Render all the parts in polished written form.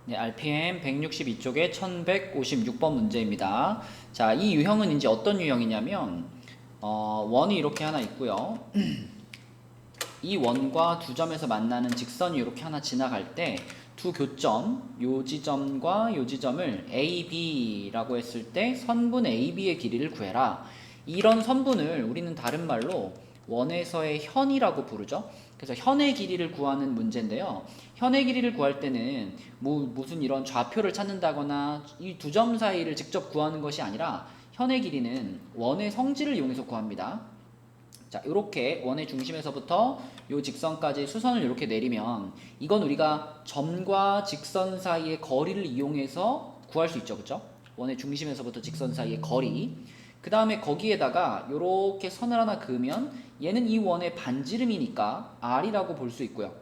네, RPM 162쪽에 1156번 문제입니다. 자, 이 유형은 이제 어떤 유형이냐면, 원이 이렇게 하나 있고요. 이 원과 두 점에서 만나는 직선이 이렇게 하나 지나갈 때, 두 교점, 요 지점과 요 지점을 A, B라고 했을 때 선분 A, B의 길이를 구해라. 이런 선분을 우리는 다른 말로 원에서의 현이라고 부르죠. 그래서 현의 길이를 구하는 문제인데요. 현의 길이를 구할 때는 무슨 이런 좌표를 찾는다거나 이 두 점 사이를 직접 구하는 것이 아니라 현의 길이는 원의 성질을 이용해서 구합니다. 자, 이렇게 원의 중심에서부터 요 직선까지 수선을 이렇게 내리면 이건 우리가 점과 직선 사이의 거리를 이용해서 구할 수 있죠. 그쵸? 원의 중심에서부터 직선 사이의 거리. 그 다음에 거기에다가 이렇게 선을 하나 그으면 얘는 이 원의 반지름이니까 R이라고 볼 수 있고요.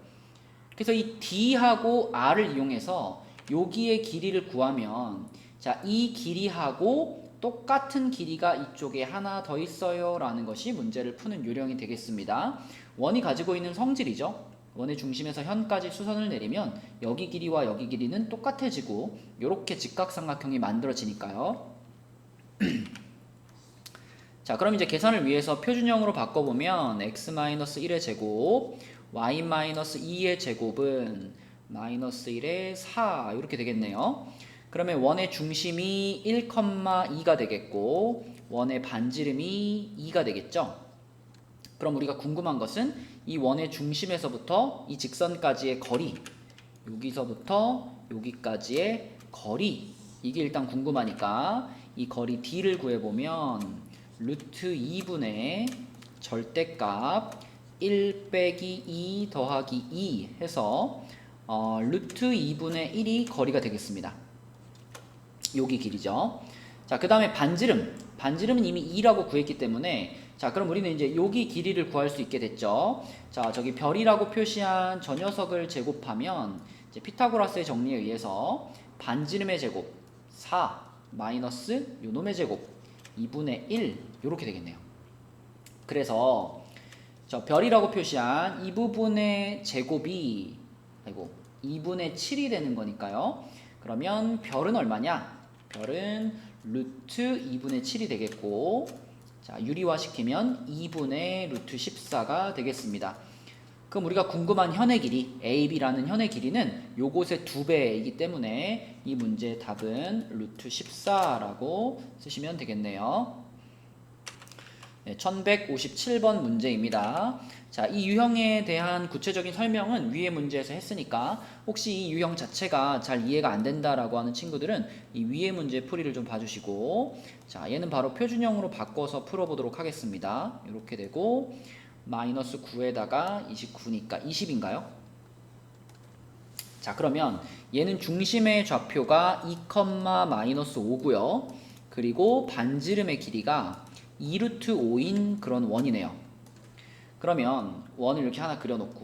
그래서 이 D하고 R을 이용해서 여기의 길이를 구하면 자, 이 길이하고 똑같은 길이가 이쪽에 하나 더 있어요 라는 것이 문제를 푸는 요령이 되겠습니다. 원이 가지고 있는 성질이죠. 원의 중심에서 현까지 수선을 내리면 여기 길이와 여기 길이는 똑같아지고 이렇게 직각삼각형이 만들어지니까요. 자, 그럼 이제 계산을 위해서 표준형으로 바꿔보면 x-1의 제곱, y-2의 제곱은 마이너스 1의 4 이렇게 되겠네요. 그러면 원의 중심이 1,2가 되겠고 원의 반지름이 2가 되겠죠. 그럼 우리가 궁금한 것은 이 원의 중심에서부터 이 직선까지의 거리, 여기서부터 여기까지의 거리, 이게 일단 궁금하니까 이 거리 d를 구해보면 루트 2분의 절대값 1 빼기 2 더하기 2 해서 루트 2분의 1이 거리가 되겠습니다. 여기 길이죠. 자, 그 다음에 반지름은 이미 2라고 구했기 때문에 자, 그럼 우리는 이제 여기 길이를 구할 수 있게 됐죠. 자, 저기 별이라고 표시한 저 녀석을 제곱하면 이제 피타고라스의 정리에 의해서 반지름의 제곱 4 마이너스 요놈의 제곱 2분의 1 이렇게 되겠네요. 그래서 저 별이라고 표시한 이 부분의 제곱이 2분의 7이 되는 거니까요. 그러면 별은 얼마냐? 별은 루트 2분의 7이 되겠고 자, 유리화 시키면 2분의 루트 14가 되겠습니다. 그럼 우리가 궁금한 현의 길이 AB라는 현의 길이는 요것의 2배이기 때문에 이 문제의 답은 루트 14라고 쓰시면 되겠네요. 네, 1157번 문제입니다. 자, 이 유형에 대한 구체적인 설명은 위의 문제에서 했으니까 혹시 이 유형 자체가 잘 이해가 안 된다라고 하는 친구들은 이 위의 문제 풀이를 좀 봐주시고 자, 얘는 바로 표준형으로 바꿔서 풀어보도록 하겠습니다. 이렇게 되고 마이너스 9에다가 29니까 20인가요? 자, 그러면 얘는 중심의 좌표가 2,-5고요. 그리고 반지름의 길이가 2루트 5인 그런 원이네요. 그러면 원을 이렇게 하나 그려놓고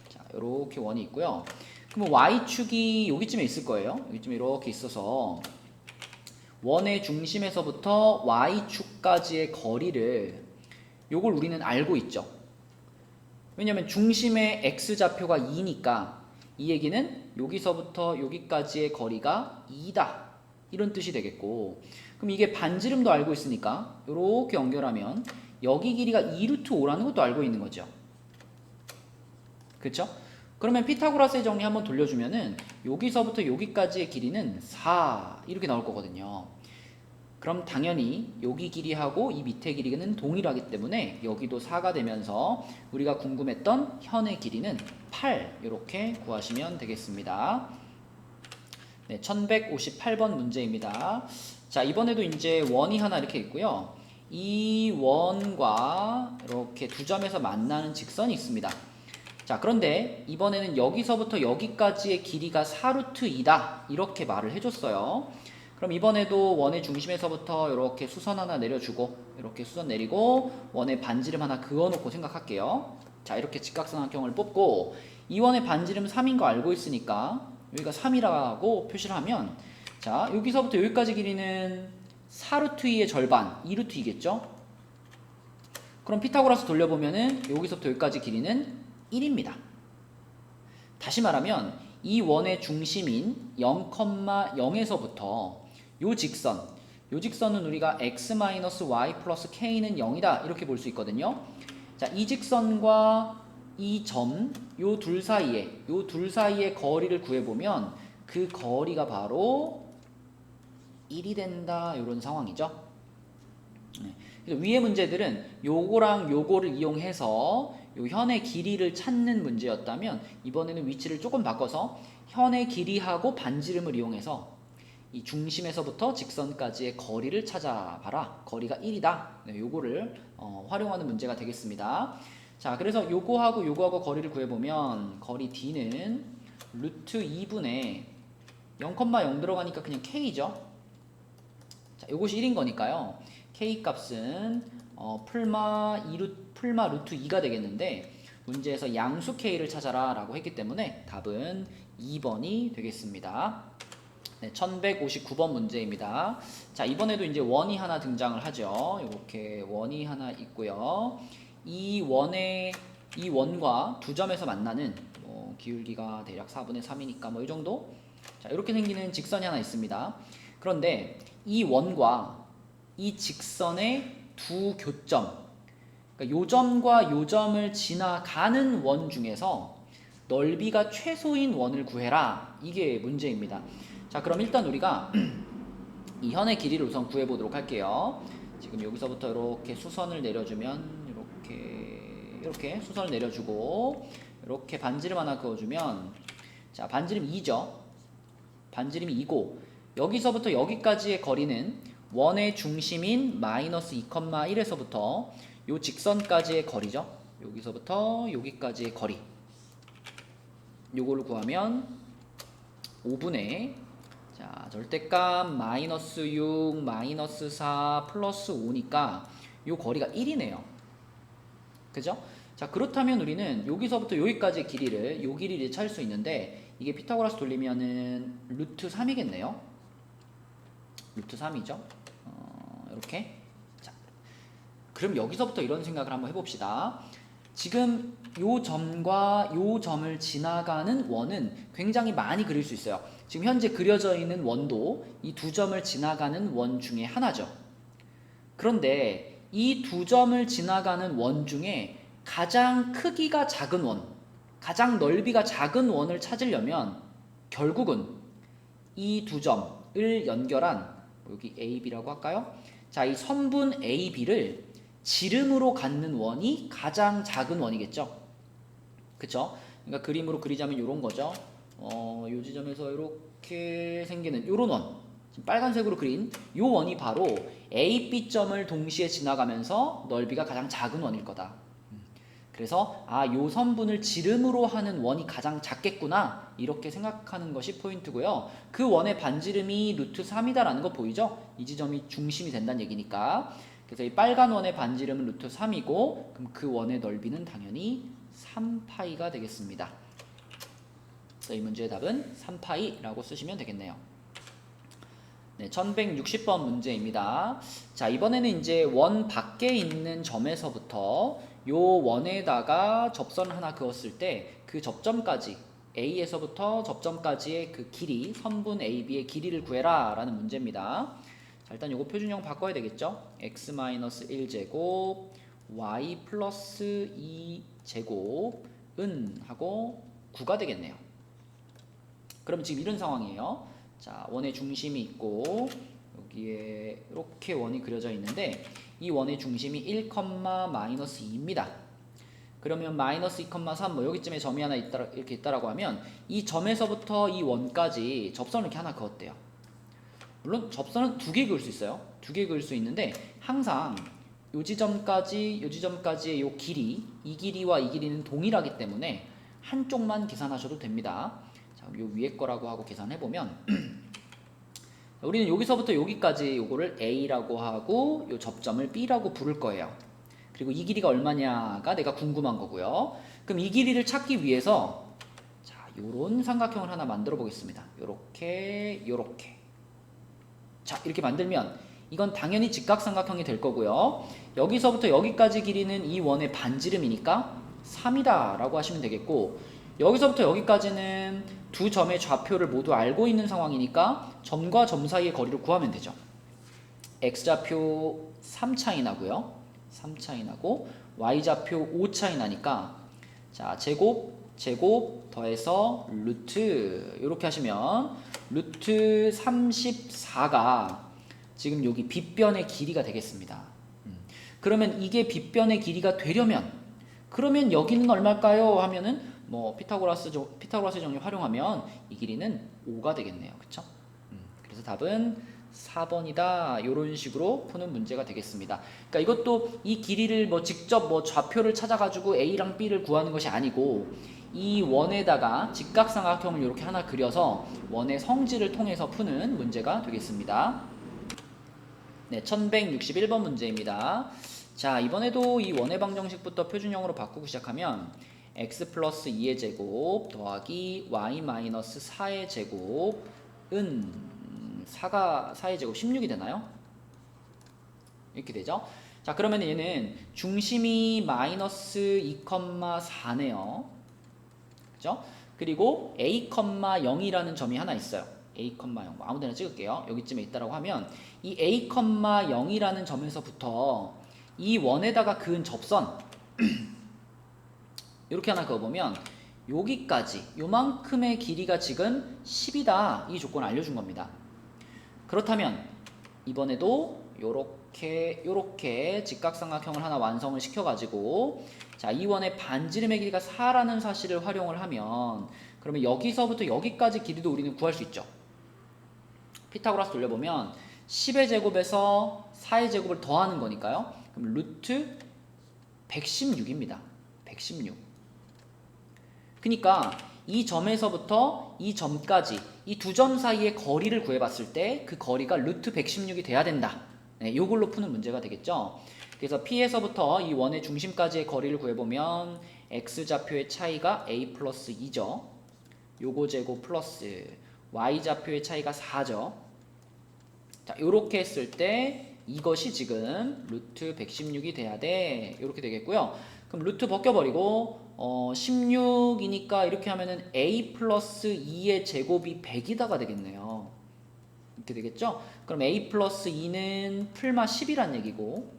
자, 이렇게 원이 있고요. 그러면 y축이 여기쯤에 있을 거예요. 여기쯤에 이렇게 있어서 원의 중심에서부터 y축까지의 거리를 요걸 우리는 알고 있죠. 왜냐면 중심의 x좌표가 2니까 이 얘기는 여기서부터 여기까지의 거리가 2다 이런 뜻이 되겠고 그럼 이게 반지름도 알고 있으니까 이렇게 연결하면 여기 길이가 2루트 5라는 것도 알고 있는 거죠. 그렇죠? 그러면 피타고라스의 정리 한번 돌려주면은 여기서부터 여기까지의 길이는 4 이렇게 나올 거거든요. 그럼 당연히 여기 길이하고 이 밑에 길이는 동일하기 때문에 여기도 4가 되면서 우리가 궁금했던 현의 길이는 8 이렇게 구하시면 되겠습니다. 네, 1158번 문제입니다. 자, 이번에도 이제 원이 하나 이렇게 있고요. 이 원과 이렇게 두 점에서 만나는 직선이 있습니다. 자, 그런데 이번에는 여기서부터 여기까지의 길이가 4루트 2다 이렇게 말을 해줬어요. 그럼 이번에도 원의 중심에서부터 이렇게 수선 하나 내려주고 이렇게 수선 내리고 원의 반지름 하나 그어놓고 생각할게요. 자, 이렇게 직각삼각형을 뽑고 이 원의 반지름 3인 거 알고 있으니까 여기가 3이라고 표시를 하면 자, 여기서부터 여기까지 길이는 4루트 2의 절반 2루트 2겠죠? 그럼 피타고라스 돌려보면은 여기서부터 여기까지 길이는 1입니다. 다시 말하면 이 원의 중심인 0,0에서부터 요 직선은 우리가 x-y 플러스 k는 0이다 이렇게 볼 수 있거든요. 자, 이 직선과 이 점, 요 둘 사이의 거리를 구해보면 그 거리가 바로 1이 된다 이런 상황이죠. 네. 그래서 위의 문제들은 요거랑 요거를 이용해서 요 현의 길이를 찾는 문제였다면 이번에는 위치를 조금 바꿔서 현의 길이하고 반지름을 이용해서 이 중심에서부터 직선까지의 거리를 찾아봐라. 거리가 1이다. 네, 요거를 활용하는 문제가 되겠습니다. 자, 그래서 요거하고 거리를 구해보면 거리 D는 루트 2분의 0,0 들어가니까 그냥 K죠. 자, 요것이 1인 거니까요. K 값은 풀마 루트 2가 되겠는데 문제에서 양수 K를 찾아라 라고 했기 때문에 답은 2번이 되겠습니다. 네, 1159번 문제입니다. 자, 이번에도 이제 원이 하나 등장을 하죠. 이렇게 원이 하나 있고요. 이 원과 두 점에서 만나는 기울기가 대략 4분의 3이니까 뭐 이 정도? 자, 이렇게 생기는 직선이 하나 있습니다. 그런데 이 원과 이 직선의 두 교점, 그러니까 요 점과 요 점을 지나가는 원 중에서 넓이가 최소인 원을 구해라. 이게 문제입니다. 자, 그럼 일단 우리가 이 현의 길이를 우선 구해보도록 할게요. 지금 여기서부터 이렇게 수선을 내려주면 이렇게 수선을 내려주고 이렇게 반지름 하나 그어주면 자, 반지름 2죠. 반지름이 2고 여기서부터 여기까지의 거리는 원의 중심인 마이너스 2,1에서부터 요 직선까지의 거리죠. 여기서부터 여기까지의 거리. 요거를 구하면 5분의 자, 절대값 마이너스 6, 마이너스 4, 플러스 5니까 요 거리가 1이네요. 그죠? 자, 그렇다면 우리는 여기서부터 여기까지의 길이를 요 길이를 찾을 수 있는데 이게 피타고라스 돌리면은 루트 3이겠네요. 루트 3이죠. 이렇게. 자, 그럼 여기서부터 이런 생각을 한번 해봅시다. 지금 요 점과 요 점을 지나가는 원은 굉장히 많이 그릴 수 있어요. 지금 현재 그려져 있는 원도 이 두 점을 지나가는 원 중에 하나죠. 그런데 이 두 점을 지나가는 원 중에 가장 크기가 작은 원, 가장 넓이가 작은 원을 찾으려면 결국은 이 두 점을 연결한 여기 AB라고 할까요? 자, 이 선분 AB를 지름으로 갖는 원이 가장 작은 원이겠죠. 그쵸? 그러니까 그림으로 그리자면 이런 거죠. 요 지점에서 이렇게 생기는 요런 원. 지금 빨간색으로 그린 요 원이 바로 A, B점을 동시에 지나가면서 넓이가 가장 작은 원일 거다. 그래서 요 선분을 지름으로 하는 원이 가장 작겠구나 이렇게 생각하는 것이 포인트고요. 그 원의 반지름이 루트 3이다라는 거 보이죠? 이 지점이 중심이 된다는 얘기니까. 그래서 이 빨간 원의 반지름은 루트 3이고 그럼 그 원의 넓이는 당연히 3파이가 되겠습니다. 그래서 이 문제의 답은 3파이라고 쓰시면 되겠네요. 네, 1160번 문제입니다. 자, 이번에는 이제 원 밖에 있는 점에서부터 요 원에다가 접선을 하나 그었을 때 그 접점까지 A에서부터 접점까지의 그 길이 선분 AB의 길이를 구해라 라는 문제입니다. 자, 일단 요거 표준형 바꿔야 되겠죠. x-1제곱 y 플러스 2제곱은 하고 9가 되겠네요. 그럼 지금 이런 상황이에요. 자, 원의 중심이 있고 여기에 이렇게 원이 그려져 있는데 이 원의 중심이 1, 마이너스 2입니다. 그러면 마이너스 2,3 뭐 여기쯤에 점이 하나 있다 이렇게 있다라고 하면 이 점에서부터 이 원까지 접선을 이렇게 하나 그었대요. 물론 접선은 두 개 그을 수 있어요. 두 개 그을 수 있는데 항상 요 지점까지의 요 길이, 이 길이와 이 길이는 동일하기 때문에 한쪽만 계산하셔도 됩니다. 자, 요 위에 거라고 하고 계산해 보면 우리는 여기서부터 여기까지 요거를 A라고 하고 요 접점을 B라고 부를 거예요. 그리고 이 길이가 얼마냐가 내가 궁금한 거고요. 그럼 이 길이를 찾기 위해서 자, 요런 삼각형을 하나 만들어 보겠습니다. 요렇게 자, 이렇게 만들면 이건 당연히 직각삼각형이 될 거고요. 여기서부터 여기까지 길이는 이 원의 반지름이니까 3이다 라고 하시면 되겠고 여기서부터 여기까지는 두 점의 좌표를 모두 알고 있는 상황이니까 점과 점 사이의 거리를 구하면 되죠. x좌표 3 차이 나고요. 3 차이 나고 y좌표 5 차이 나니까 자, 제곱 더해서 루트 이렇게 하시면 루트 34가 지금 여기 빗변의 길이가 되겠습니다. 그러면 이게 빗변의 길이가 되려면 그러면 여기는 얼마일까요? 하면은 뭐 피타고라스 정리 활용하면 이 길이는 5가 되겠네요. 그쵸? 그래서 답은 4번이다. 이런 식으로 푸는 문제가 되겠습니다. 그러니까 이것도 이 길이를 뭐 직접 뭐 좌표를 찾아가지고 A랑 B를 구하는 것이 아니고 이 원에다가 직각삼각형을 이렇게 하나 그려서 원의 성질을 통해서 푸는 문제가 되겠습니다. 네, 1161번 문제입니다. 자, 이번에도 이 원의 방정식부터 표준형으로 바꾸고 시작하면 x 플러스 2의 제곱 더하기 y 마이너스 4의 제곱은 4의 제곱 16이 되나요? 이렇게 되죠. 자, 그러면 얘는 중심이 마이너스 2,4네요. 그죠? 그리고 a, 0이라는 점이 하나 있어요. a, 0 아무데나 찍을게요. 여기쯤에 있다라고 하면 이 a, 0이라는 점에서부터 이 원에다가 그은 접선 이렇게 하나 그어보면 여기까지 요만큼의 길이가 지금 10이다. 이 조건을 알려준 겁니다. 그렇다면 이번에도 요렇게 직각삼각형을 하나 완성을 시켜가지고 자, 이 원의 반지름의 길이가 4라는 사실을 활용을 하면 그러면 여기서부터 여기까지 길이도 우리는 구할 수 있죠. 피타고라스 돌려보면 10의 제곱에서 4의 제곱을 더하는 거니까요. 그럼 루트 116입니다. 116. 그러니까 이 점에서부터 이 점까지 이 두 점 사이의 거리를 구해봤을 때 그 거리가 루트 116이 돼야 된다. 네, 요걸로 푸는 문제가 되겠죠. 그래서 P에서부터 이 원의 중심까지의 거리를 구해보면 X좌표의 차이가 A 플러스 2죠. 요거 제곱 플러스 Y좌표의 차이가 4죠. 자, 요렇게 했을 때 이것이 지금 루트 116이 돼야 돼. 이렇게 되겠고요. 그럼 루트 벗겨버리고 16이니까 이렇게 하면은 a 플러스 2의 제곱이 100이다가 되겠네요. 이렇게 되겠죠? 그럼 a 플러스 2는 풀마 10이란 얘기고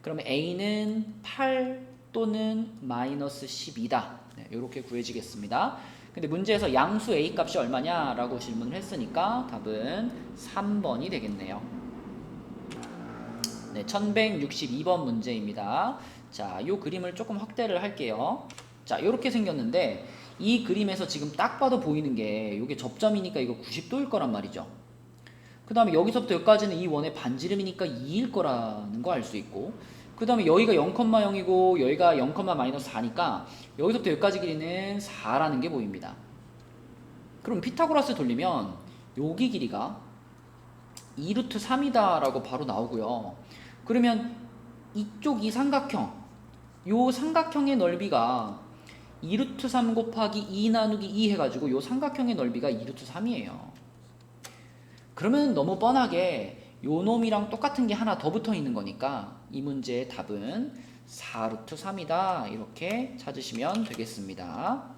그러면 a는 8 또는 마이너스 12다. 네, 이렇게 구해지겠습니다. 근데 문제에서 양수 a 값이 얼마냐라고 질문을 했으니까 답은 3번이 되겠네요. 네, 1162번 문제입니다. 자, 이 그림을 조금 확대를 할게요. 자, 이렇게 생겼는데 이 그림에서 지금 딱 봐도 보이는 게 이게 접점이니까 이거 90도일 거란 말이죠. 그 다음에 여기서부터 여기까지는 이 원의 반지름이니까 2일 거라는 거 알 수 있고 그 다음에 여기가 0,0이고 여기가 0,-4니까 여기서부터 여기까지 길이는 4라는 게 보입니다. 그럼 피타고라스 돌리면 여기 길이가 2루트 3이다 라고 바로 나오고요. 그러면 이쪽 이 삼각형 요 삼각형의 넓이가 2루트 3 곱하기 2 나누기 2 해가지고 요 삼각형의 넓이가 2루트 3이에요. 그러면 너무 뻔하게 요 놈이랑 똑같은 게 하나 더 붙어 있는 거니까 이 문제의 답은 4루트 3이다 이렇게 찾으시면 되겠습니다.